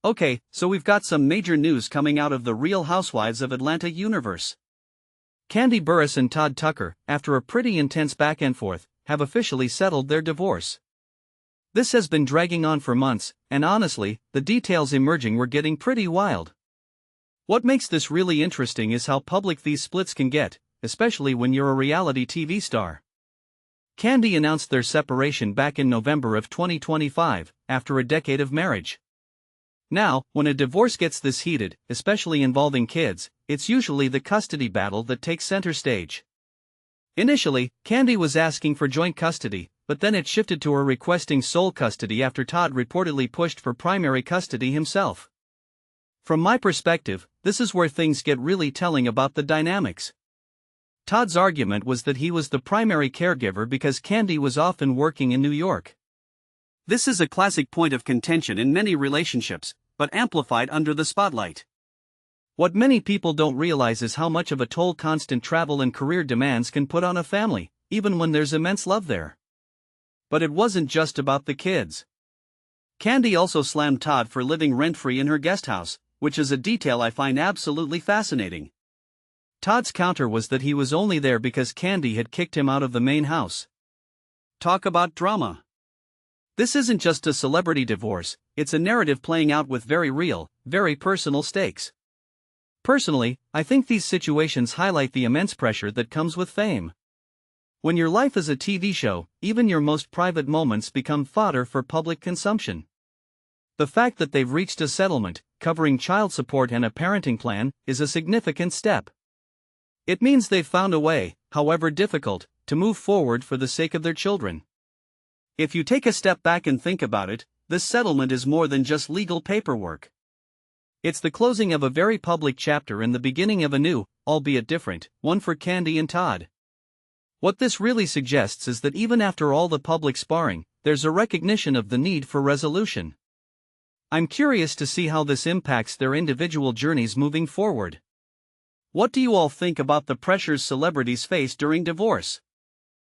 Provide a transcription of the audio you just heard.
Okay, so we've got some major news coming out of the Real Housewives of Atlanta universe. Kandi Burruss and Todd Tucker, after a pretty intense back and forth, have officially settled their divorce. This has been dragging on for months, and honestly, the details emerging were getting pretty wild. What makes this really interesting is how public these splits can get, especially when you're a reality TV star. Kandi announced their separation back in November of 2025, after a decade of marriage. Now, when a divorce gets this heated, especially involving kids, it's usually the custody battle that takes center stage. Initially, Kandi was asking for joint custody, but then it shifted to her requesting sole custody after Todd reportedly pushed for primary custody himself. From my perspective, this is where things get really telling about the dynamics. Todd's argument was that he was the primary caregiver because Kandi was often working in New York. This is a classic point of contention in many relationships, but amplified under the spotlight. What many people don't realize is how much of a toll constant travel and career demands can put on a family, even when there's immense love there. But it wasn't just about the kids. Kandi also slammed Todd for living rent-free in her guest house, which is a detail I find absolutely fascinating. Todd's counter was that he was only there because Kandi had kicked him out of the main house. Talk about drama. This isn't just a celebrity divorce, it's a narrative playing out with very real, very personal stakes. Personally, I think these situations highlight the immense pressure that comes with fame. When your life is a TV show, even your most private moments become fodder for public consumption. The fact that they've reached a settlement, covering child support and a parenting plan, is a significant step. It means they've found a way, however difficult, to move forward for the sake of their children. If you take a step back and think about it, this settlement is more than just legal paperwork. It's the closing of a very public chapter and the beginning of a new, albeit different, one for Kandi and Todd. What this really suggests is that even after all the public sparring, there's a recognition of the need for resolution. I'm curious to see how this impacts their individual journeys moving forward. What do you all think about the pressures celebrities face during divorce?